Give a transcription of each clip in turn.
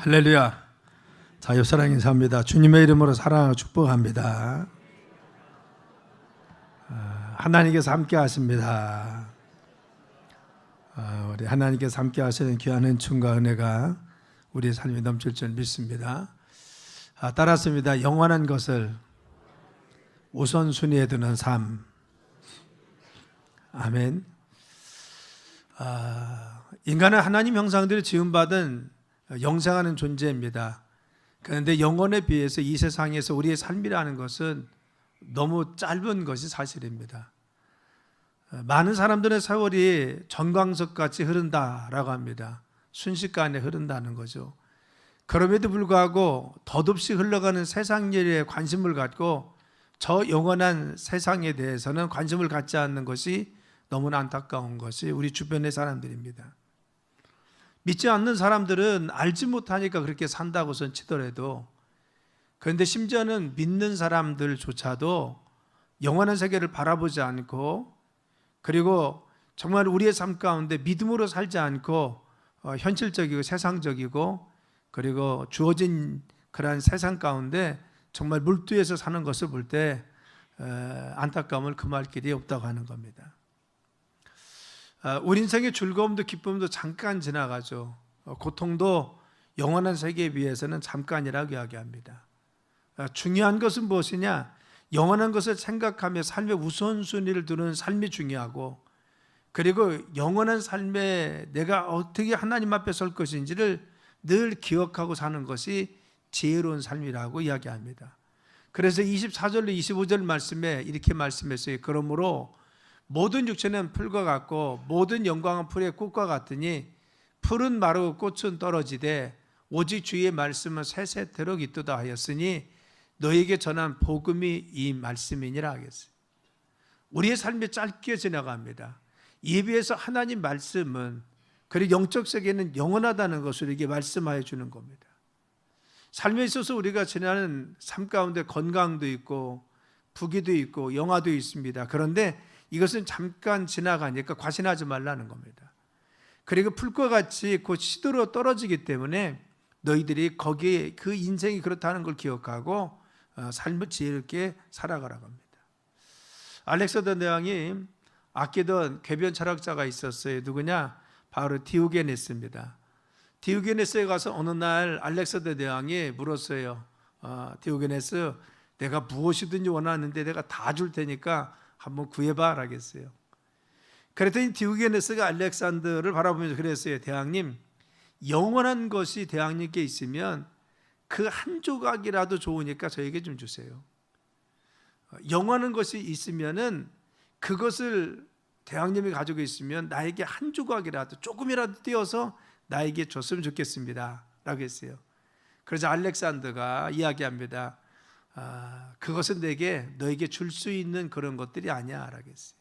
할렐루야. 자, 옆사랑 인사합니다. 주님의 이름으로 사랑하고 축복합니다. 하나님께서 함께 하십니다. 우리 하나님께서 함께 하시는 귀한 은총과 은혜가 우리의 삶에 넘칠 줄 믿습니다. 따랐습니다. 영원한 것을 우선순위에 두는 삶. 아멘. 인간은 하나님 형상대로 지음받은 영생하는 존재입니다. 그런데 영혼에 비해서 이 세상에서 우리의 삶이라는 것은 너무 짧은 것이 사실입니다. 많은 사람들의 세월이 전광석같이 흐른다라고 합니다. 순식간에 흐른다는 거죠. 그럼에도 불구하고 덧없이 흘러가는 세상 일에 관심을 갖고 저 영원한 세상에 대해서는 관심을 갖지 않는 것이 너무나 안타까운 것이 우리 주변의 사람들입니다. 믿지 않는 사람들은 알지 못하니까 그렇게 산다고선 치더라도, 그런데 심지어는 믿는 사람들조차도 영원한 세계를 바라보지 않고, 그리고 정말 우리의 삶 가운데 믿음으로 살지 않고 현실적이고 세상적이고 그리고 주어진 그러한 세상 가운데 정말 물두에서 사는 것을 볼 때 안타까움을 금할 길이 없다고 하는 겁니다. 우리 인생의 즐거움도 기쁨도 잠깐 지나가죠. 고통도 영원한 세계에 비해서는 잠깐이라고 이야기합니다. 중요한 것은 무엇이냐? 영원한 것을 생각하며 삶의 우선순위를 두는 삶이 중요하고, 그리고 영원한 삶에 내가 어떻게 하나님 앞에 설 것인지를 늘 기억하고 사는 것이 지혜로운 삶이라고 이야기합니다. 그래서 24절로 25절 말씀에 이렇게 말씀했어요. 그러므로 모든 육체는 풀과 같고 모든 영광은 풀의 꽃과 같으니 풀은 마르고 꽃은 떨어지되 오직 주의 말씀은 세세토록 있도다 하였으니 너에게 전한 복음이 이 말씀이니라 하겠어요. 우리의 삶이 짧게 지나갑니다. 이에 비해서 하나님 말씀은, 그리고 영적 세계는 영원하다는 것을 이렇게 말씀하여 주는 겁니다. 삶에 있어서 우리가 지나는 삶 가운데 건강도 있고 부귀도 있고 영화도 있습니다. 그런데 이것은 잠깐 지나가니까 과신하지 말라는 겁니다. 그리고 풀과 같이 곧 시들어 떨어지기 때문에 너희들이 거기에 그 인생이 그렇다는 걸 기억하고 삶을 지혜롭게 살아가라고 합니다. 알렉산더 대왕이 아끼던 궤변 철학자가 있었어요. 누구냐? 바로 디오게네스입니다. 디오게네스에 가서 어느 날 알렉산더 대왕이 물었어요. 디오게네스, 내가 무엇이든지 원하는데 내가 다 줄 테니까 한번 구해봐 라겠어요. 그랬더니 디오게네스가 알렉산더를 바라보면서 그랬어요. 대왕님, 영원한 것이 대왕님께 있으면 그 한 조각이라도 좋으니까 저에게 좀 주세요. 영원한 것이 있으면은 그것을 대왕님이 가지고 있으면 나에게 한 조각이라도 조금이라도 띄어서 나에게 줬으면 좋겠습니다 라고 했어요. 그래서 알렉산더가 이야기합니다. 그것은 너에게 줄 수 있는 그런 것들이 아니야 라고 했어요.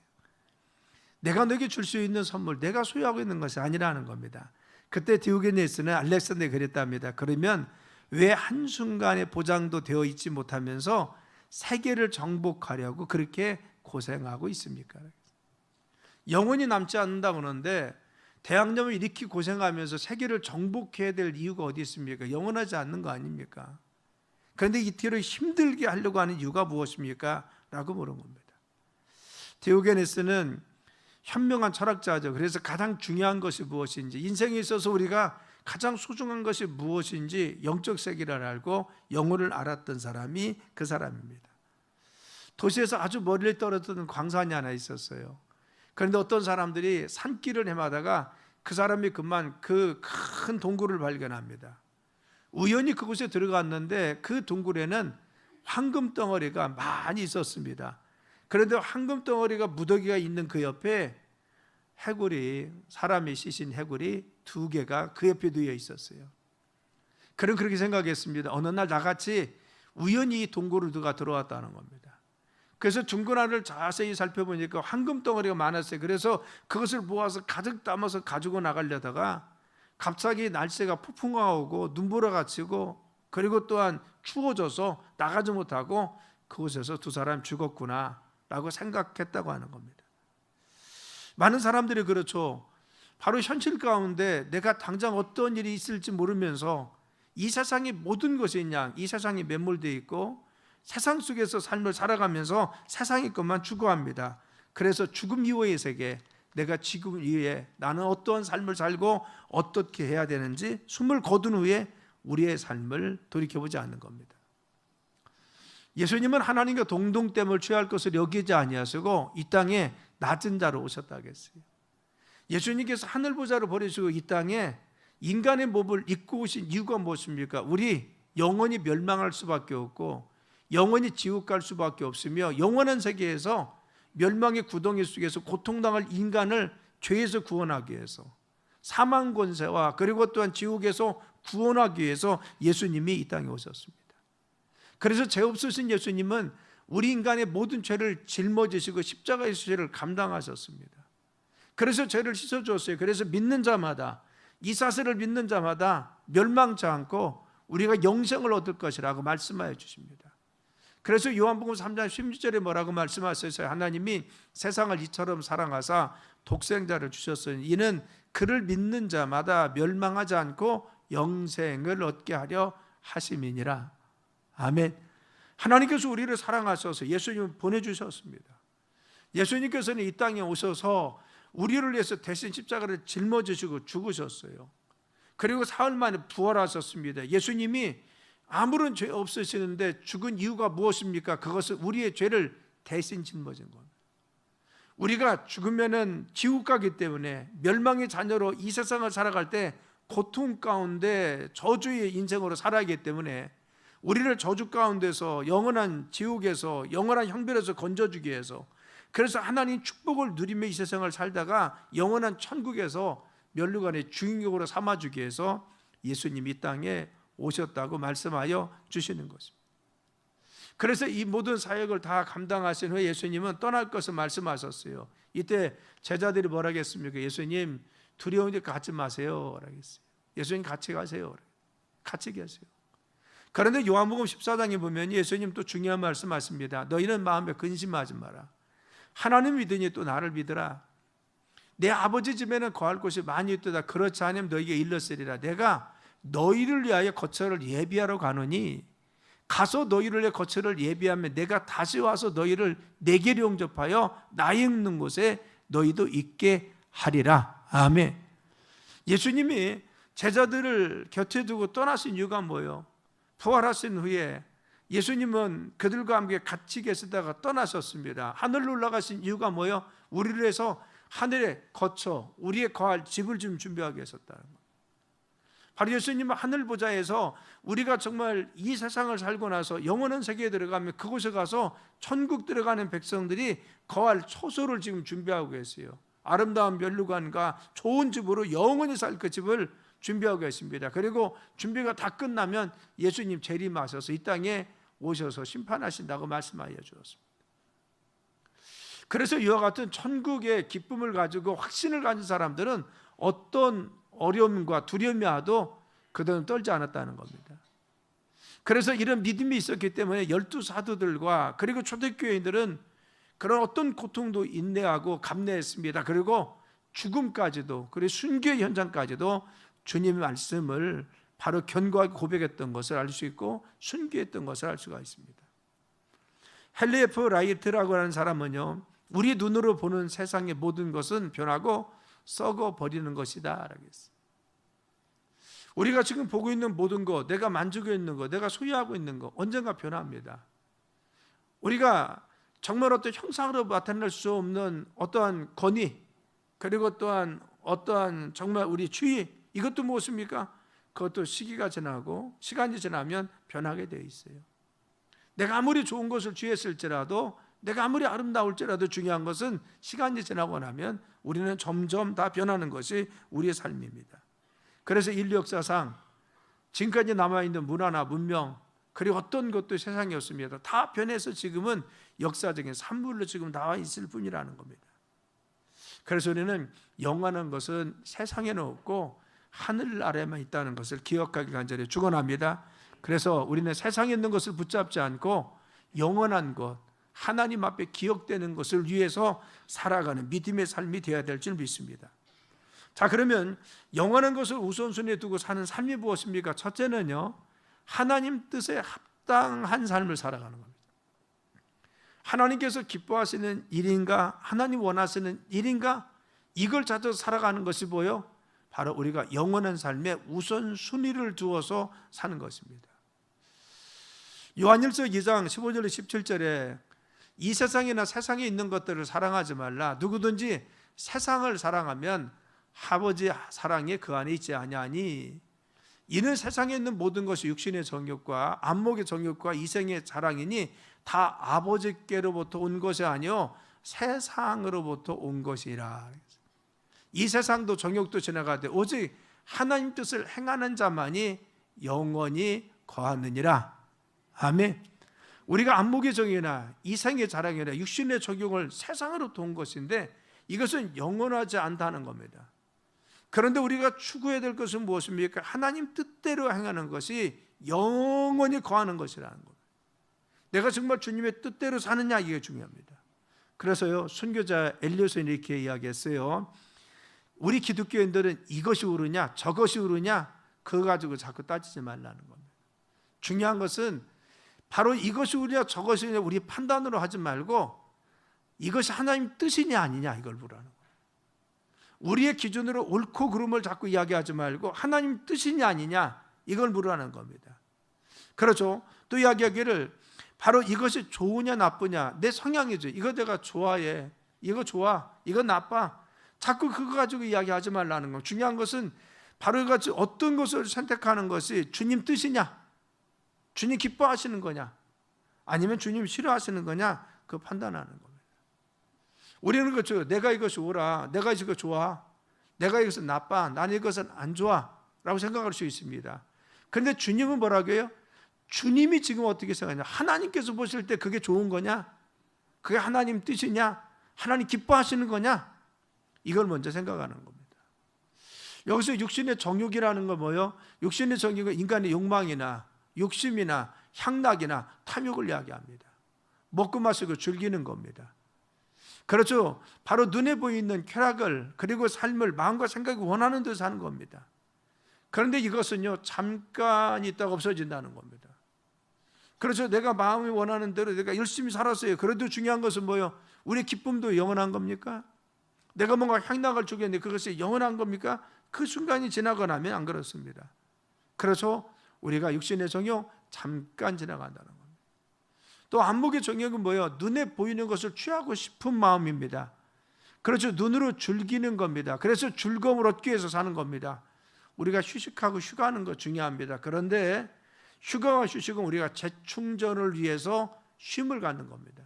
내가 너에게 줄 수 있는 선물, 내가 소유하고 있는 것이 아니라는 겁니다. 그때 디오게네스는 알렉산더에 그랬답니다. 그러면 왜 한순간에 보장도 되어 있지 못하면서 세계를 정복하려고 그렇게 고생하고 있습니까? 영원히 남지 않는다고 하는데 대왕님을 이렇게 고생하면서 세계를 정복해야 될 이유가 어디 있습니까? 영원하지 않는 거 아닙니까? 그런데 이티를 힘들게 하려고 하는 이유가 무엇입니까? 라고 물은 겁니다. 디오게네스는 현명한 철학자죠. 그래서 가장 중요한 것이 무엇인지, 인생에 있어서 우리가 가장 소중한 것이 무엇인지 영적 세계를 알고 영혼을 알았던 사람이 그 사람입니다. 도시에서 아주 멀리 떨어졌던 광산이 하나 있었어요. 그런데 어떤 사람들이 산길을 헤매다가 그 사람이 그만 그 큰 동굴을 발견합니다. 우연히 그곳에 들어갔는데 그 동굴에는 황금 덩어리가 많이 있었습니다. 그런데 황금 덩어리가 무더기가 있는 그 옆에 해골이, 사람이 씻은 해골이 2개가 그 옆에 놓여 있었어요. 그는 그렇게 생각했습니다. 어느 날 나같이 우연히 이 동굴을 누가 들어왔다는 겁니다. 그래서 중고나를 자세히 살펴보니까 황금 덩어리가 많았어요. 그래서 그것을 모아서 가득 담아서 가지고 나가려다가 갑자기 날씨가 폭풍우가 오고 눈보라가 치고 그리고 또한 추워져서 나가지 못하고 그곳에서 2 사람 죽었구나 라고 생각했다고 하는 겁니다. 많은 사람들이 그렇죠. 바로 현실 가운데 내가 당장 어떤 일이 있을지 모르면서 이 세상의 모든 것이 그냥 이 세상에 매몰되어 있고 세상 속에서 삶을 살아가면서 세상의 것만 추구합니다. 그래서 죽음 이후의 세계, 내가 지금 이후에 나는 어떠한 삶을 살고 어떻게 해야 되는지 숨을 거둔 후에 우리의 삶을 돌이켜보지 않는 겁니다. 예수님은 하나님과 동등됨을 취할 것을 여기지 아니하시고 이 땅에 낮은 자로 오셨다고 했어요. 예수님께서 하늘 보좌를 버리시고 이 땅에 인간의 몸을 입고 오신 이유가 무엇입니까? 우리 영원히 멸망할 수밖에 없고 영원히 지옥 갈 수밖에 없으며 영원한 세계에서 멸망의 구덩이 속에서 고통당할 인간을 죄에서 구원하기 위해서, 사망 권세와 그리고 또한 지옥에서 구원하기 위해서 예수님이 이 땅에 오셨습니다. 그래서 죄 없으신 예수님은 우리 인간의 모든 죄를 짊어지시고 십자가의 죄를 감당하셨습니다. 그래서 죄를 씻어주었어요. 그래서 믿는 자마다, 이 사실을 믿는 자마다 멸망치 않고 우리가 영생을 얻을 것이라고 말씀하여 주십니다. 그래서 요한복음 3장 16절에 뭐라고 말씀하셨어요? 하나님이 세상을 이처럼 사랑하사 독생자를 주셨으니 이는 그를 믿는 자마다 멸망하지 않고 영생을 얻게 하려 하심이니라. 아멘. 하나님께서 우리를 사랑하셔서 예수님을 보내주셨습니다. 예수님께서는 이 땅에 오셔서 우리를 위해서 대신 십자가를 짊어지시고 죽으셨어요. 그리고 사흘 만에 부활하셨습니다. 예수님이 아무런 죄 없으시는데 죽은 이유가 무엇입니까? 그것은 우리의 죄를 대신 짊어진 겁니다. 우리가 죽으면은 지옥 가기 때문에 멸망의 자녀로 이 세상을 살아갈 때 고통 가운데 저주의 인생으로 살아가기 때문에 우리를 저주 가운데서 영원한 지옥에서 영원한 형벌에서 건져주기 위해서, 그래서 하나님 축복을 누리며 이 세상을 살다가 영원한 천국에서 멸류관의 주인공으로 삼아주기 위해서 예수님이 이 땅에 오셨다고 말씀하여 주시는 것입니다. 그래서 이 모든 사역을 다 감당하신 후에 예수님은 떠날 것을 말씀하셨어요. 이때 제자들이 뭐라 했습니까? 예수님 두려운데 가지 마세요 라고 했어요. 예수님 같이 가세요. 같이 계세요. 그런데 요한복음 14장에 보면 예수님 또 중요한 말씀하십니다. 너희는 마음에 근심하지 마라. 하나님 믿으니 또 나를 믿으라. 내 아버지 집에는 거할 곳이 많이 있도다. 그렇지 않으면 너희에게 일렀으리라. 내가 너희를 위하여 거처를 예비하러 가노니 가서 너희를 위해 거처를 예비하면 내가 다시 와서 너희를 내게로 영접하여 나의 있는 곳에 너희도 있게 하리라. 아멘. 예수님이 제자들을 곁에 두고 떠나신 이유가 뭐예요? 부활하신 후에 예수님은 그들과 함께 같이 계시다가 떠나셨습니다. 하늘로 올라가신 이유가 뭐예요? 우리를 위해서 하늘에 거처, 우리의 거할 집을 좀 준비하게 하셨다는 거예요. 바로 예수님은 하늘 보좌에서 우리가 정말 이 세상을 살고 나서 영원한 세계에 들어가면 그곳에 가서 천국 들어가는 백성들이 거할 초소를 지금 준비하고 계세요. 아름다운 멸류관과 좋은 집으로 영원히 살 그 집을 준비하고 계십니다. 그리고 준비가 다 끝나면 예수님 재림하셔서 이 땅에 오셔서 심판하신다고 말씀하여 주었습니다. 그래서 이와 같은 천국의 기쁨을 가지고 확신을 가진 사람들은 어떤 어려움과 두려움이 와도 그들은 떨지 않았다는 겁니다. 그래서 이런 믿음이 있었기 때문에 12사도들과 그리고 초대교회인들은 그런 어떤 고통도 인내하고 감내했습니다. 그리고 죽음까지도, 그리고 순교의 현장까지도 주님의 말씀을 바로 견고하게 고백했던 것을 알 수 있고 순교했던 것을 알 수가 있습니다. 헨리 F. 라이트라고 하는 사람은요, 우리 눈으로 보는 세상의 모든 것은 변하고 썩어 버리는 것이다 라고 했어요. 우리가 지금 보고 있는 모든 것, 내가 만지고 있는 것, 내가 소유하고 있는 것 언젠가 변합니다. 우리가 정말 어떤 형상으로 나타낼 수 없는 어떠한 권위, 그리고 또한 어떠한 정말 우리 주의, 이것도 무엇입니까? 그것도 시기가 지나고 시간이 지나면 변하게 되어 있어요. 내가 아무리 좋은 것을 취했을지라도, 내가 아무리 아름다울지라도 중요한 것은 시간이 지나고 나면 우리는 점점 다 변하는 것이 우리의 삶입니다. 그래서 인류 역사상 지금까지 남아있는 문화나 문명, 그리고 어떤 것도 세상에 없습니다. 다 변해서 지금은 역사적인 산물로 지금 나와 있을 뿐이라는 겁니다. 그래서 우리는 영원한 것은 세상에는 없고 하늘 아래만 있다는 것을 기억하기 간절히 축원합니다. 그래서 우리는 세상에 있는 것을 붙잡지 않고 영원한 것, 하나님 앞에 기억되는 것을 위해서 살아가는 믿음의 삶이 되어야 될 줄 믿습니다. 자, 그러면 영원한 것을 우선순위에 두고 사는 삶이 무엇입니까? 첫째는요, 하나님 뜻에 합당한 삶을 살아가는 겁니다. 하나님께서 기뻐하시는 일인가, 하나님 원하시는 일인가, 이걸 찾아서 살아가는 것이 뭐예요? 바로 우리가 영원한 삶에 우선순위를 두어서 사는 것입니다. 요한일서 2장 15절에 17절에 이 세상이나 세상에 있는 것들을 사랑하지 말라. 누구든지 세상을 사랑하면 아버지 사랑이 그 안에 있지 아니하니 이는 세상에 있는 모든 것이 육신의 정욕과 안목의 정욕과 이생의 자랑이니 다 아버지께로부터 온 것이 아니요 세상으로부터 온 것이라. 이 세상도 정욕도 지나가되 오직 하나님 뜻을 행하는 자만이 영원히 거하느니라. 아멘. 우리가 안목의 정욕이나 이생의 자랑이나 육신의 정욕을 세상으로부터 온 것인데 이것은 영원하지 않다는 겁니다. 그런데 우리가 추구해야 될 것은 무엇입니까? 하나님 뜻대로 행하는 것이 영원히 거하는 것이라는 겁니다. 내가 정말 주님의 뜻대로 사느냐, 이게 중요합니다. 그래서요, 순교자 엘리엇은 이렇게 이야기했어요. 우리 기독교인들은 이것이 옳으냐 저것이 옳으냐 그거 가지고 자꾸 따지지 말라는 겁니다. 중요한 것은 바로 이것이 옳으냐 저것이 옳으냐 우리 판단으로 하지 말고 이것이 하나님 뜻이냐 아니냐 이걸 보라는 거예요. 우리의 기준으로 옳고 그름을 자꾸 이야기하지 말고 하나님 뜻이냐 아니냐 이걸 물으라는 겁니다. 그렇죠. 또 이야기하기를 바로 이것이 좋으냐 나쁘냐 내 성향이죠. 이거 내가 좋아해, 이거 좋아, 이거 나빠, 자꾸 그거 가지고 이야기하지 말라는 거. 중요한 것은 바로 이같이 어떤 것을 선택하는 것이 주님 뜻이냐, 주님 기뻐하시는 거냐, 아니면 주님 싫어하시는 거냐, 그 판단하는 겁니다. 우리는 그렇죠. 내가 이것이 옳아, 내가 이거 좋아, 내가 이것은 나빠, 나는 이것은 안 좋아 라고 생각할 수 있습니다. 그런데 주님은 뭐라고 해요? 주님이 지금 어떻게 생각하냐, 하나님께서 보실 때 그게 좋은 거냐, 그게 하나님 뜻이냐, 하나님 기뻐하시는 거냐, 이걸 먼저 생각하는 겁니다. 여기서 육신의 정욕이라는 건 뭐예요? 육신의 정욕은 인간의 욕망이나 욕심이나 향락이나 탐욕을 이야기합니다. 먹고 마시고 즐기는 겁니다. 그렇죠. 바로 눈에 보이는 쾌락을, 그리고 삶을 마음과 생각이 원하는 대로 사는 겁니다. 그런데 이것은요, 잠깐 있다가 없어진다는 겁니다. 그렇죠. 내가 마음이 원하는 대로 내가 열심히 살았어요. 그래도 중요한 것은 뭐예요? 우리 기쁨도 영원한 겁니까? 내가 뭔가 향락을 주겠는데 그것이 영원한 겁니까? 그 순간이 지나고 나면 안 그렇습니다. 그래서 우리가 육신의 정욕 잠깐 지나간다는 겁니다. 또 안목의 정욕은 뭐예요? 눈에 보이는 것을 취하고 싶은 마음입니다. 그렇죠. 눈으로 즐기는 겁니다. 그래서 즐거움을 얻기 위해서 사는 겁니다. 우리가 휴식하고 휴가하는 거 중요합니다. 그런데 휴가와 휴식은 우리가 재충전을 위해서 쉼을 갖는 겁니다.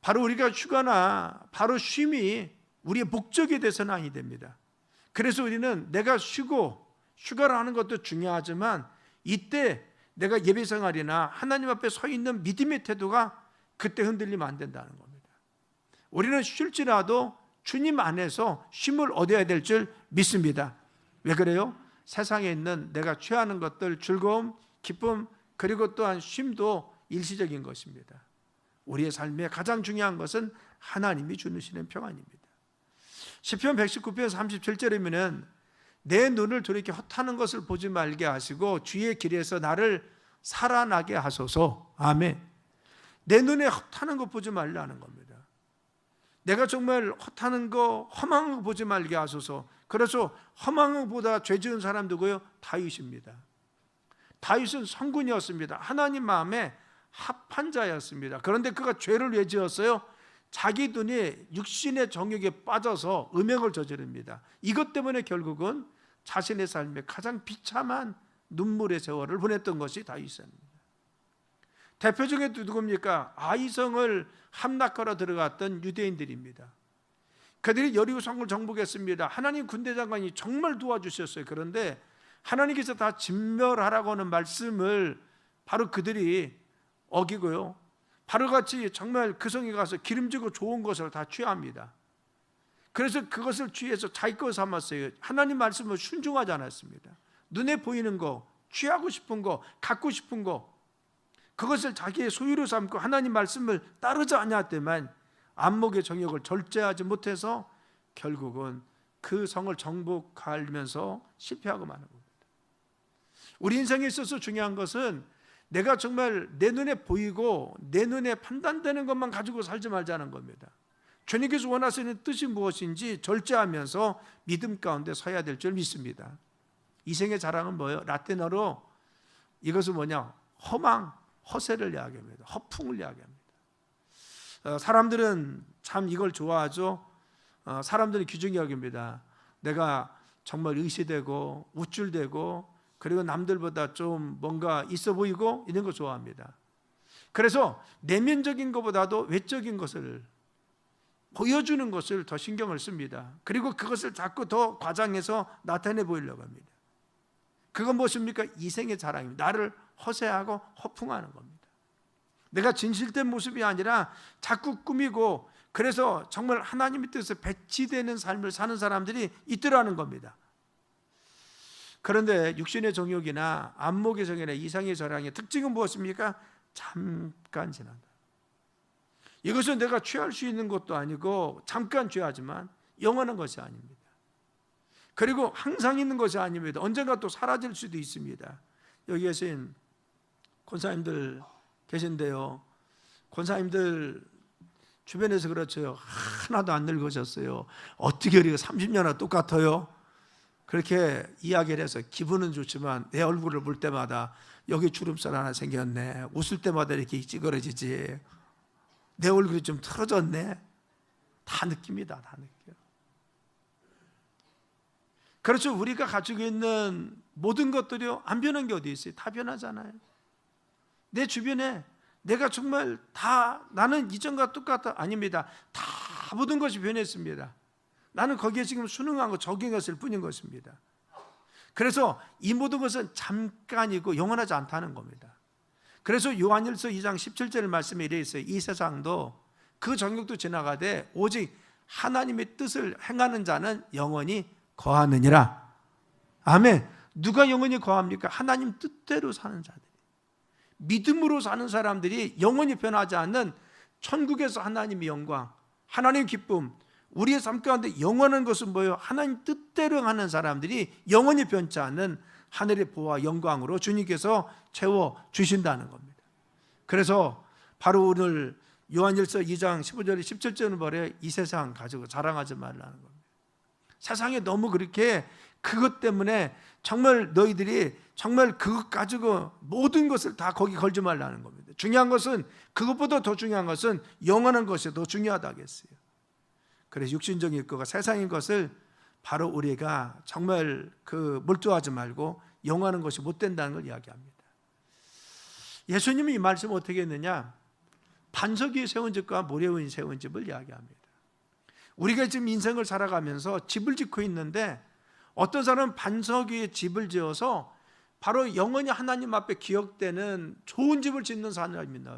바로 우리가 휴가나 바로 쉼이 우리의 목적이 돼서는 아니 됩니다. 그래서 우리는 내가 쉬고 휴가를 하는 것도 중요하지만 이때 내가 예배 생활이나 하나님 앞에 서 있는 믿음의 태도가 그때 흔들리면 안 된다는 겁니다. 우리는 쉴지라도 주님 안에서 쉼을 얻어야 될 줄 믿습니다. 왜 그래요? 세상에 있는 내가 취하는 것들, 즐거움, 기쁨, 그리고 또한 쉼도 일시적인 것입니다. 우리의 삶에 가장 중요한 것은 하나님이 주시는 평안입니다. 시편 119편 37절이면은 내 눈을 돌이켜 헛하는 것을 보지 말게 하시고 주의 길에서 나를 살아나게 하소서. 아멘. 내 눈에 헛하는 것 보지 말라는 겁니다. 내가 정말 헛하는 거, 험한 거 보지 말게 하소서. 그래서 험한 것보다 죄 지은 사람 누구예요? 다윗입니다. 다윗은 성군이었습니다. 하나님 마음에 합한 자였습니다. 그런데 그가 죄를 왜 지었어요? 자기 눈이 육신의 정욕에 빠져서 음행을 저지릅니다. 이것 때문에 결국은 자신의 삶에 가장 비참한 눈물의 세월을 보냈던 것이 다윗입니다. 대표적인 누구입니까? 아이성을 함락하러 들어갔던 유대인들입니다. 그들이 여리고성을 정복했습니다. 하나님 군대장관이 정말 도와주셨어요. 그런데 하나님께서 다 진멸하라고 하는 말씀을 바로 그들이 어기고요, 바로같이 정말 그 성에 가서 기름지고 좋은 것을 다 취합니다. 그래서 그것을 취해서 자기 것 삼았어요. 하나님 말씀을 순종하지 않았습니다. 눈에 보이는 거, 취하고 싶은 거, 갖고 싶은 거, 그것을 자기의 소유로 삼고 하나님 말씀을 따르지 않았더만 안목의 정욕을 절제하지 못해서 결국은 그 성을 정복하면서 실패하고 마는 겁니다. 우리 인생에 있어서 중요한 것은 내가 정말 내 눈에 보이고 내 눈에 판단되는 것만 가지고 살지 말자는 겁니다. 주님께서 원하시는 뜻이 무엇인지 절제하면서 믿음 가운데 서야 될 줄 믿습니다. 이생의 자랑은 뭐예요? 라틴어로 이것은 뭐냐? 허망, 허세를 이야기합니다. 허풍을 이야기합니다. 사람들은 참 이걸 좋아하죠. 사람들은 귀중히 여깁니다. 내가 정말 의시되고 우쭐대고 그리고 남들보다 좀 뭔가 있어 보이고 이런 거 좋아합니다. 그래서 내면적인 것보다도 외적인 것을 보여주는 것을 더 신경을 씁니다. 그리고 그것을 자꾸 더 과장해서 나타내 보이려고 합니다. 그건 무엇입니까? 이생의 자랑입니다. 나를 허세하고 허풍하는 겁니다. 내가 진실된 모습이 아니라 자꾸 꾸미고 그래서 정말 하나님의 뜻에 배치되는 삶을 사는 사람들이 있더라는 겁니다. 그런데 육신의 정욕이나 안목의 정욕이나 이상의 자랑의 특징은 무엇입니까? 잠깐 지난다. 이것은 내가 취할 수 있는 것도 아니고 잠깐 취하지만 영원한 것이 아닙니다. 그리고 항상 있는 것이 아닙니다. 언젠가 또 사라질 수도 있습니다. 여기 계신 권사님들 계신데요, 권사님들 주변에서 그렇죠. 하나도 안 늙으셨어요. 어떻게 우리가 30년이나 똑같아요? 그렇게 이야기를 해서 기분은 좋지만 내 얼굴을 볼 때마다 여기 주름살 하나 생겼네, 웃을 때마다 이렇게 찌그러지지, 내 얼굴이 좀 틀어졌네, 다 느낍니다. 다 느껴요. 그렇죠. 우리가 가지고 있는 모든 것들이요, 안 변한 게 어디 있어요? 다 변하잖아요. 내 주변에 내가 정말 다 나는 이전과 똑같다, 아닙니다. 다 모든 것이 변했습니다. 나는 거기에 지금 순응하고 적응했을 뿐인 것입니다. 그래서 이 모든 것은 잠깐이고 영원하지 않다는 겁니다. 그래서 요한일서 2장 17절 말씀에 이래 있어요. 이 세상도 그 정욕도 지나가되 오직 하나님의 뜻을 행하는 자는 영원히 거하느니라. 아멘. 누가 영원히 거합니까? 하나님 뜻대로 사는 자들, 믿음으로 사는 사람들이 영원히 변하지 않는 천국에서 하나님의 영광, 하나님의 기쁨, 우리의 삶 가운데 영원한 것은 뭐예요? 하나님 뜻대로 하는 사람들이 영원히 변치 않는 하늘의 보화 영광으로 주님께서 채워주신다는 겁니다. 그래서 바로 오늘 요한일서 2장 15절 17절은 뭐래요? 이 세상 가지고 자랑하지 말라는 겁니다. 세상에 너무 그렇게 그것 때문에 정말 너희들이 정말 그것 가지고 모든 것을 다 거기 걸지 말라는 겁니다. 중요한 것은, 그것보다 더 중요한 것은 영원한 것이 더 중요하다겠어요. 그래서 육신적인 것과 세상인 것을 바로 우리가 정말 몰두하지 말고 영원한 것이 못 된다는 걸 이야기합니다. 예수님이 이 말씀 어떻게 했느냐? 반석 위에 세운 집과 모래 위에 세운 집을 이야기합니다. 우리가 지금 인생을 살아가면서 집을 짓고 있는데 어떤 사람은 반석 위에 집을 지어서 바로 영원히 하나님 앞에 기억되는 좋은 집을 짓는 사람입니다.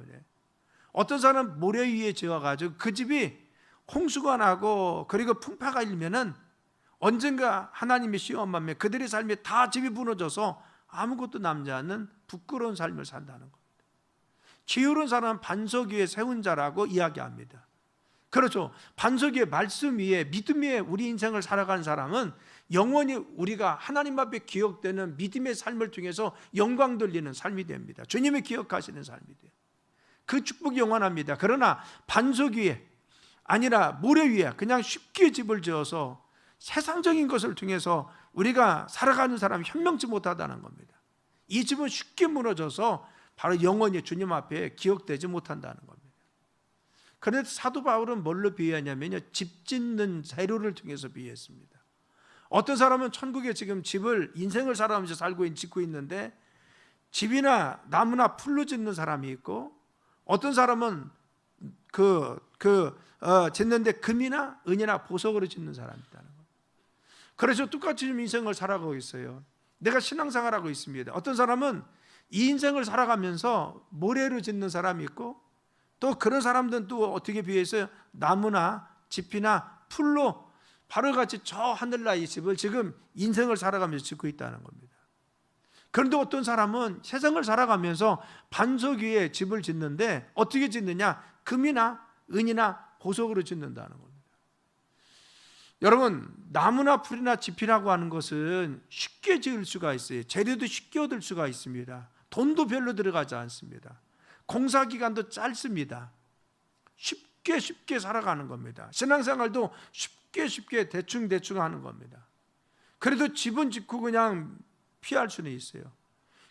어떤 사람은 모래 위에 지어가지고 그 집이 홍수가 나고 그리고 풍파가 일면은 언젠가 하나님의 시험하면 그들의 삶에 다 집이 무너져서 아무것도 남지 않는 부끄러운 삶을 산다는 겁니다. 지혜로운 사람은 반석 위에 세운 자라고 이야기합니다. 그렇죠. 반석 위에 말씀 위에 믿음 위에 우리 인생을 살아가는 사람은 영원히 우리가 하나님 앞에 기억되는 믿음의 삶을 통해서 영광 돌리는 삶이 됩니다. 주님이 기억하시는 삶이 돼요. 그 축복이 영원합니다. 그러나 반석 위에 아니라 모래 위에 그냥 쉽게 집을 지어서 세상적인 것을 통해서 우리가 살아가는 사람이 현명치 못하다는 겁니다. 이 집은 쉽게 무너져서 바로 영원히 주님 앞에 기억되지 못한다는 겁니다. 그런데 사도 바울은 뭘로 비유하냐면요, 집 짓는 재료를 통해서 비유했습니다. 어떤 사람은 천국에 지금 집을 인생을 살아가면서 짓고 있는데 집이나 나무나 풀로 짓는 사람이 있고, 어떤 사람은 짓는데 금이나 은이나 보석으로 짓는 사람이 있다는 거예요. 그래서 똑같이 좀 인생을 살아가고 있어요. 내가 신앙생활 하고 있습니다. 어떤 사람은 이 인생을 살아가면서 모래로 짓는 사람이 있고, 또 그런 사람들은 또 어떻게 비유했어요? 나무나 집이나 풀로 바로 같이 저 하늘나라의 집을 지금 인생을 살아가면서 짓고 있다는 겁니다. 그런데 어떤 사람은 세상을 살아가면서 반석 위에 집을 짓는데 어떻게 짓느냐? 금이나 은이나 보석으로 짓는다는 겁니다. 여러분, 나무나 풀이나 짚이라고 하는 것은 쉽게 지을 수가 있어요. 재료도 쉽게 얻을 수가 있습니다. 돈도 별로 들어가지 않습니다. 공사 기간도 짧습니다. 쉽게 살아가는 겁니다. 신앙생활도 쉽게 대충 하는 겁니다. 그래도 집은 짓고 그냥 피할 수는 있어요.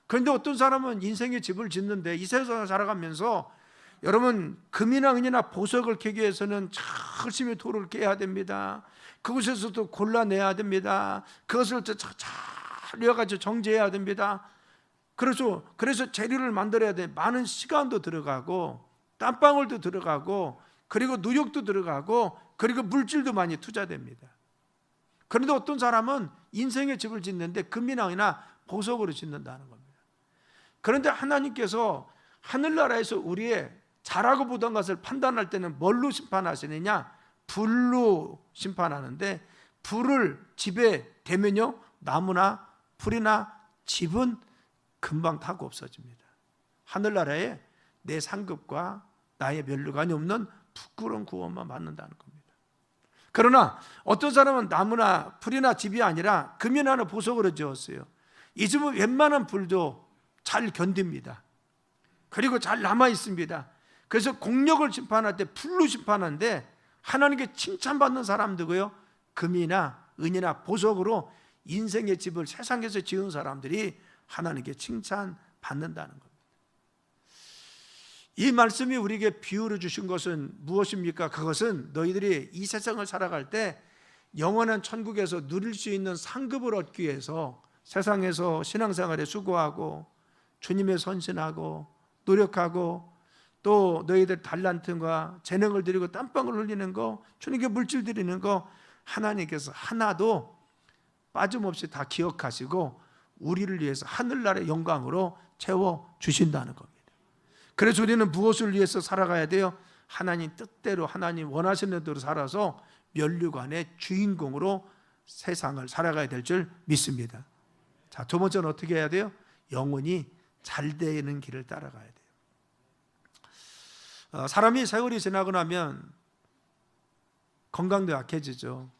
그런데 어떤 사람은 인생의 집을 짓는데 이 세상을 살아가면서 여러분, 금이나 은이나 보석을 캐기 위해서는 열심히 돌을 깨야 됩니다. 그곳에서도 골라내야 됩니다. 그것을 잘 이어가지고 정제해야 됩니다. 그래서 재료를 만들어야 돼. 많은 시간도 들어가고 땀방울도 들어가고 그리고 노력도 들어가고 그리고 물질도 많이 투자됩니다. 그런데 어떤 사람은 인생의 집을 짓는데 금이나 은이나 보석으로 짓는다는 겁니다. 그런데 하나님께서 하늘나라에서 우리의 잘하고 못한 것을 판단할 때는 뭘로 심판하시느냐? 불로 심판하는데, 불을 집에 대면요 나무나 풀이나 집은 금방 타고 없어집니다. 하늘나라에 내 상급과 나의 면류관이 없는 부끄러운 구원만 받는다는 겁니다. 그러나 어떤 사람은 나무나 풀이나 집이 아니라 금이나 보석으로 지었어요. 이 집은 웬만한 불도 잘 견딥니다. 그리고 잘 남아 있습니다. 그래서 공력을 심판할 때 불로 심판하는데 하나님께 칭찬받는 사람들고요, 금이나 은이나 보석으로 인생의 집을 세상에서 지은 사람들이 하나님께 칭찬받는다는 겁니다. 이 말씀이 우리에게 비유로 주신 것은 무엇입니까? 그것은 너희들이 이 세상을 살아갈 때 영원한 천국에서 누릴 수 있는 상급을 얻기 위해서 세상에서 신앙생활에 수고하고 주님의 선신하고 노력하고 또 너희들 달란트와 재능을 드리고 땀방울 흘리는 거, 주님께 물질 드리는 거 하나님께서 하나도 빠짐없이 다 기억하시고 우리를 위해서 하늘나라의 영광으로 채워주신다는 겁니다. 그래서 우리는 무엇을 위해서 살아가야 돼요? 하나님 뜻대로 하나님 원하시는 대로 살아서 면류관의 주인공으로 세상을 살아가야 될 줄 믿습니다. 자, 두 번째는 어떻게 해야 돼요? 영혼이 잘 되는 길을 따라가야 돼요. 사람이 세월이 지나고 나면 건강도 약해지죠.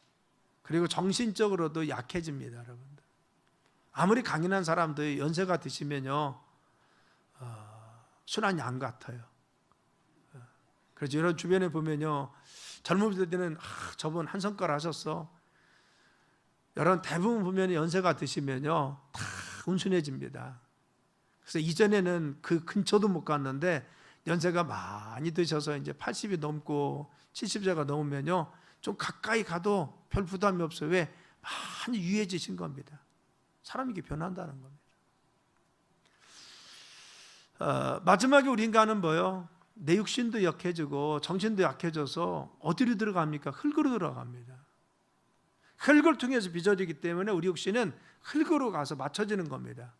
그리고 정신적으로도 약해집니다, 여러분들. 아무리 강인한 사람도 연세가 드시면요, 순한 양 같아요. 그래서 이런 주변에 보면요, 젊은 때는 저분 한 성깔 하셨어. 여러분 대부분 보면 연세가 드시면요 다 온순해집니다. 그래서 이전에는 그 근처도 못 갔는데 연세가 많이 드셔서 이제 80이 넘고 70세가 넘으면요 좀 가까이 가도 별 부담이 없어요. 왜? 많이 유해지신 겁니다. 사람이 이렇게 변한다는 겁니다. 마지막에 우리 인간은 뭐요? 내 육신도 약해지고 정신도 약해져서 어디로 들어갑니까? 흙으로 들어갑니다. 흙을 통해서 빚어지기 때문에 우리 육신은 흙으로 가서 맞춰지는 겁니다.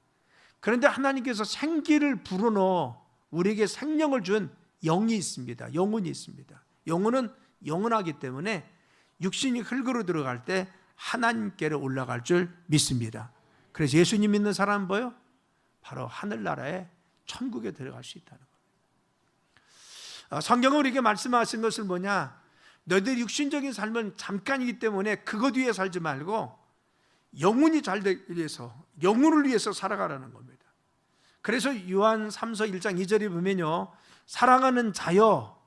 그런데 하나님께서 생기를 불어넣어 우리에게 생명을 준 영이 있습니다. 영혼이 있습니다. 영혼은 영원하기 때문에 육신이 흙으로 들어갈 때 하나님께로 올라갈 줄 믿습니다. 그래서 예수님 믿는 사람은 뭐예요? 바로 하늘나라에 천국에 들어갈 수 있다는 겁니다. 성경은 우리에게 말씀하신 것은 뭐냐? 너희들 육신적인 삶은 잠깐이기 때문에 그것 위에 살지 말고 영혼이 잘 되기 위해서, 영혼을 위해서 살아가라는 겁니다. 그래서 요한 3서 1장 2절에 보면요, 사랑하는 자여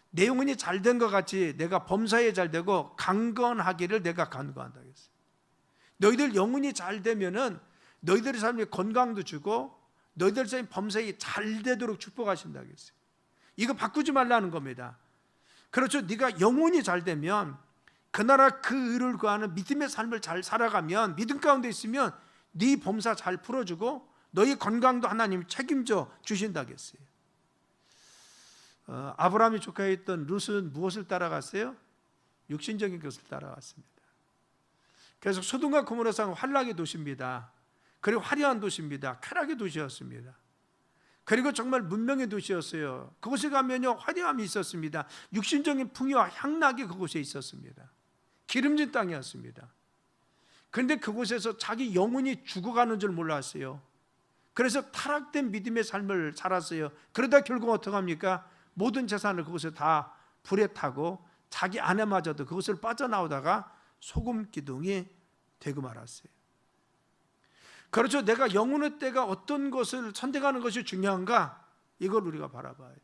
내 영혼이 잘 된 것 같이 내가 범사에 잘 되고 강건하기를 내가 간구한다 했어요. 너희들 영혼이 잘 되면은 너희들의 삶에 건강도 주고 너희들 삶 범사에 잘 되도록 축복하신다고 했어요. 이거 바꾸지 말라는 겁니다. 그렇죠. 네가 영혼이 잘 되면 그 나라 그 의를 구하는 믿음의 삶을 잘 살아가면, 믿음 가운데 있으면 네 범사 잘 풀어주고 너희 건강도 하나님이 책임져 주신다고 했어요. 아브라함이 조카였던 룻은 무엇을 따라갔어요? 육신적인 것을 따라갔습니다. 그래서 소돔과 고모라성은 환락의 도시입니다. 그리고 화려한 도시입니다. 쾌락의 도시였습니다. 그리고 정말 문명의 도시였어요. 그곳에 가면요 화려함이 있었습니다. 육신적인 풍요와 향락이 그곳에 있었습니다. 기름진 땅이었습니다. 그런데 그곳에서 자기 영혼이 죽어가는 줄 몰랐어요. 그래서 타락된 믿음의 삶을 살았어요. 그러다 결국 어떻게 합니까? 모든 재산을 그곳에 다 불에 타고 자기 아내마저도 그곳을 빠져나오다가 소금 기둥이 되고 말았어요. 그렇죠. 내가 영혼의 때가 어떤 것을 선택하는 것이 중요한가? 이걸 우리가 바라봐야 돼.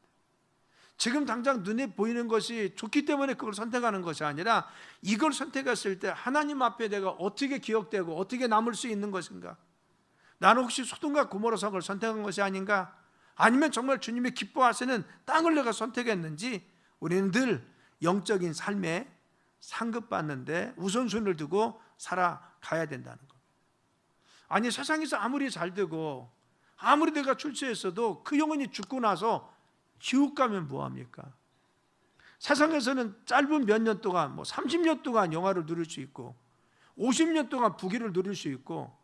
지금 당장 눈에 보이는 것이 좋기 때문에 그걸 선택하는 것이 아니라 이걸 선택했을 때 하나님 앞에 내가 어떻게 기억되고 어떻게 남을 수 있는 것인가? 나는 혹시 소돔과 고모라 성을 선택한 것이 아닌가? 아니면 정말 주님이 기뻐하시는 땅을 내가 선택했는지 우리는 늘 영적인 삶에 상급받는데 우선순위를 두고 살아가야 된다는 겁니다. 아니 세상에서 아무리 잘 되고 아무리 내가 출세했어도 그 영혼이 죽고 나서 지옥 가면 뭐합니까? 세상에서는 짧은 몇 년 동안 30년 동안 영화를 누릴 수 있고 50년 동안 부귀를 누릴 수 있고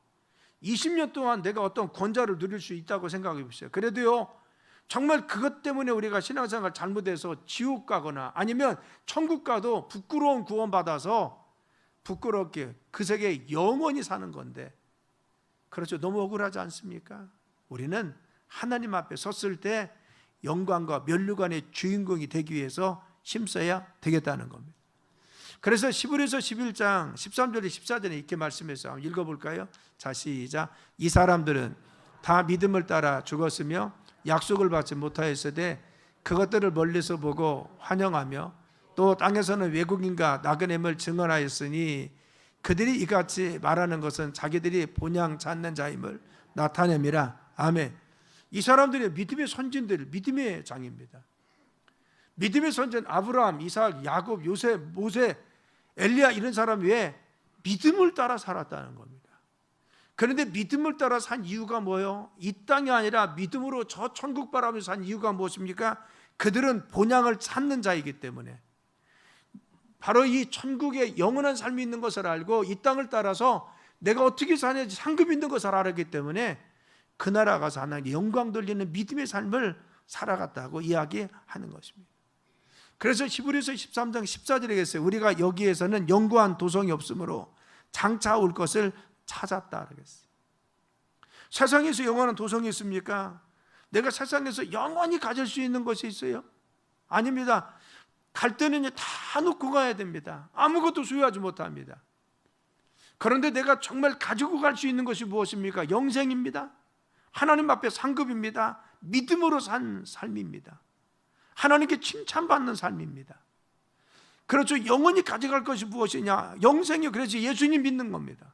20년 동안 내가 어떤 권좌를 누릴 수 있다고 생각해 보세요. 그래도요 정말 그것 때문에 우리가 신앙생활 잘못해서 지옥 가거나 아니면 천국 가도 부끄러운 구원받아서 부끄럽게 그 세계에 영원히 사는 건데, 그렇죠. 너무 억울하지 않습니까? 우리는 하나님 앞에 섰을 때 영광과 면류관의 주인공이 되기 위해서 힘써야 되겠다는 겁니다. 그래서 히브리서 11장 13절에 14절에 이렇게 말씀해서 한번 읽어볼까요? 자, 시작. 이 사람들은 다 믿음을 따라 죽었으며 약속을 받지 못하였으되 그것들을 멀리서 보고 환영하며 또 땅에서는 외국인과 나그네임을 증언하였으니 그들이 이같이 말하는 것은 자기들이 본향 찾는 자임을 나타냄이라. 아멘. 이 사람들이 믿음의 선진들, 믿음의 장입니다. 믿음의 선진 아브라함, 이삭, 야곱, 요셉, 모세, 엘리야 이런 사람 외에 믿음을 따라 살았다는 겁니다. 그런데 믿음을 따라 산 이유가 뭐예요? 이 땅이 아니라 믿음으로 저 천국 바라보며 산 이유가 무엇입니까? 그들은 본향을 찾는 자이기 때문에, 바로 이 천국에 영원한 삶이 있는 것을 알고 이 땅을 따라서 내가 어떻게 사는지 상급 있는 것을 알았기 때문에 그 나라 가서 하나님께 영광 돌리는 믿음의 삶을 살아갔다고 이야기하는 것입니다. 그래서 히브리서 13장 14절에 있어요. 우리가 여기에서는 영구한 도성이 없으므로 장차 올 것을 찾았다 그러겠어요. 세상에서 영원한 도성이 있습니까? 내가 세상에서 영원히 가질 수 있는 것이 있어요? 아닙니다. 갈 때는 다 놓고 가야 됩니다. 아무것도 소유하지 못합니다. 그런데 내가 정말 가지고 갈 수 있는 것이 무엇입니까? 영생입니다. 하나님 앞에 상급입니다. 믿음으로 산 삶입니다. 하나님께 칭찬받는 삶입니다. 그렇죠. 영원히 가져갈 것이 무엇이냐? 영생이요. 그래서 예수님 믿는 겁니다.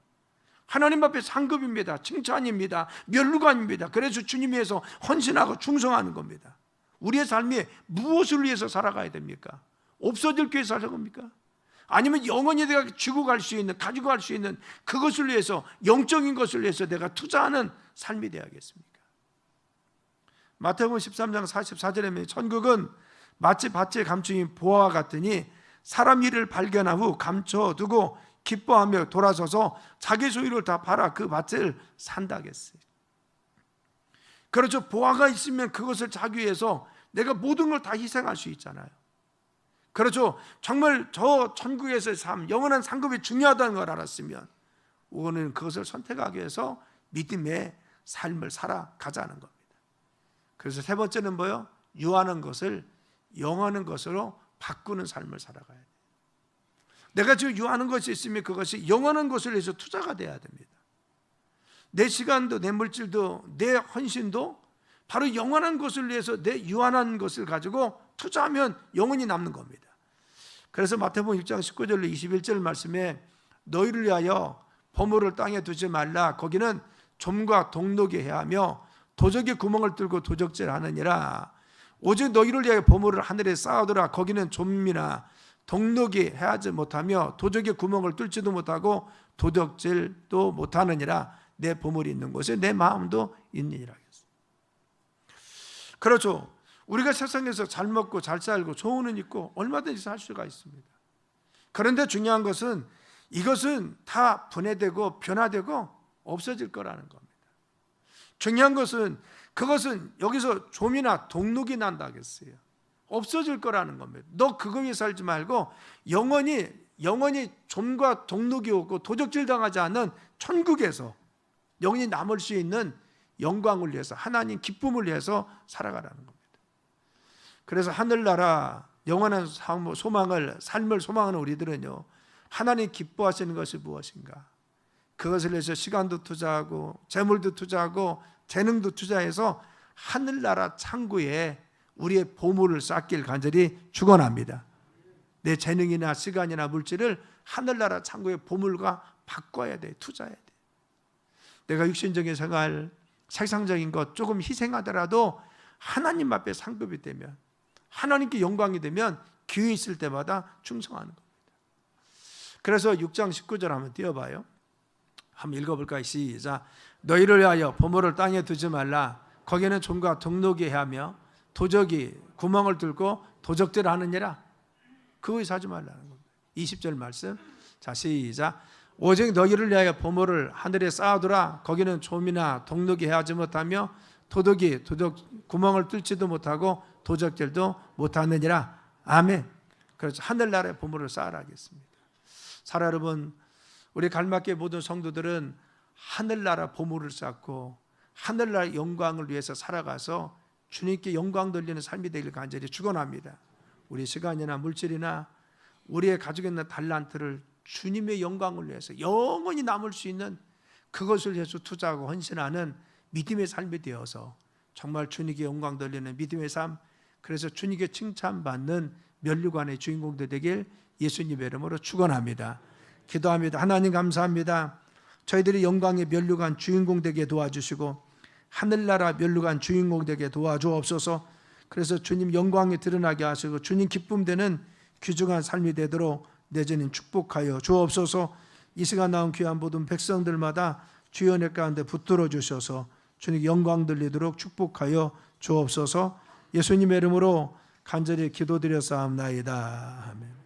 하나님 앞에 상급입니다. 칭찬입니다. 면류관입니다. 그래서 주님 위해서 헌신하고 충성하는 겁니다. 우리의 삶이 무엇을 위해서 살아가야 됩니까? 없어질 게 살아갈 겁니까? 아니면 영원히 내가 쥐고 갈 수 있는, 가지고 갈 수 있는 그것을 위해서, 영적인 것을 위해서 내가 투자하는 삶이 되어야겠습니까? 마태복음 13장 44절에 천국은 마치 밭에 감추인 보화와 같으니 사람 일을 발견한 후 감춰두고 기뻐하며 돌아서서 자기 소유를 다 팔아 그 밭을 산다겠어요. 그렇죠. 보화가 있으면 그것을 자기 위해서 내가 모든 걸 다 희생할 수 있잖아요. 그렇죠. 정말 저 천국에서의 삶, 영원한 상급이 중요하다는 걸 알았으면 우리는 그것을 선택하기 위해서 믿음의 삶을 살아가자는 겁니다. 그래서 세 번째는 뭐예요? 유하는 것을 영하는 것으로 바꾸는 삶을 살아가야 돼요. 내가 지금 유하는 것이 있으면 그것이 영원한 것을 위해서 투자가 돼야 됩니다. 내 시간도 내 물질도 내 헌신도 바로 영원한 것을 위해서 내 유한한 것을 가지고 투자하면 영원히 남는 겁니다. 그래서 마태복음 6장 19절로 21절 말씀에 너희를 위하여 보물을 땅에 두지 말라. 거기는 좀과 동록이 해하며 도적이 구멍을 뚫고 도적질하느니라. 오직 너희를 위하여 보물을 하늘에 쌓아두라. 거기는 좀이나 동록이 해하지 못하며 도적의 구멍을 뚫지도 못하고 도적질도 못하느니라. 내 보물이 있는 곳에 내 마음도 있느니라. 그렇죠. 우리가 세상에서 잘 먹고 잘 살고 좋은 옷 입고 얼마든지 살 수가 있습니다. 그런데 중요한 것은 이것은 다 분해되고 변화되고 없어질 거라는 겁니다. 중요한 것은 그것은 여기서 좀이나 동록이 난다 하겠어요. 없어질 거라는 겁니다. 너 그거 위해 살지 말고 영원히 좀과 동록이 없고 도적질 당하지 않는 천국에서 영원히 남을 수 있는 영광을 위해서, 하나님 기쁨을 위해서 살아가라는 겁니다. 그래서 하늘나라 영원한 삶을 소망하는 우리들은요, 하나님 기뻐하시는 것이 무엇인가? 그것을 위해서 시간도 투자하고 재물도 투자하고 재능도 투자해서 하늘나라 창고에 우리의 보물을 쌓길 간절히 축원합니다. 내 재능이나 시간이나 물질을 하늘나라 창고의 보물과 바꿔야 돼. 투자해야 돼. 내가 육신적인 생활, 세상적인 것 조금 희생하더라도 하나님 앞에 상급이 되면, 하나님께 영광이 되면 기회 있을 때마다 충성하는 겁니다. 그래서 6장 19절 한번 띄워봐요. 한번 읽어볼까요? 시작. 너희를 위하여 보물을 땅에 두지 말라. 거기에는 종과 동록이 해하며 도적이 구멍을 뚫고 도적질을 하느니라. 그것이 하지 말라는 겁니다. 20절 말씀. 자, 시작. 오직 너희를 위하여 보물을 하늘에 쌓아두라. 거기는 좀이나 동록이 해하지 못하며 도둑이 도적 구멍을 뚫지도 못하고 도적질도 못하느니라. 아멘. 그래서 하늘나라의 보물을 쌓으라 하겠습니다. 사랑 여러분, 우리 갈맞교회 모든 성도들은 하늘나라 보물을 쌓고 하늘나라 영광을 위해서 살아가서 주님께 영광 돌리는 삶이 되길 간절히 축원합니다. 우리 시간이나 물질이나 우리의 가지고 있는 달란트를 주님의 영광을 위해서 영원히 남을 수 있는 그것을 위해서 투자하고 헌신하는 믿음의 삶이 되어서 정말 주님께 영광 돌리는 믿음의 삶, 그래서 주님께 칭찬받는 면류관의 주인공들 되길 예수님의 이름으로 축원합니다. 기도합니다. 하나님 감사합니다. 저희들이 영광의 면류관 주인공 되게 도와주시고 하늘나라 면류관 주인공 되게 도와주옵소서. 그래서 주님 영광이 드러나게 하시고 주님 기쁨 되는 귀중한 삶이 되도록 내 주님 축복하여 주옵소서. 이 시간 나온 귀한 모든 백성들마다 주의 은혜 가운데 붙들어 주셔서 주님 영광 들리도록 축복하여 주옵소서. 예수님의 이름으로 간절히 기도드려 싸움나이다. 아멘.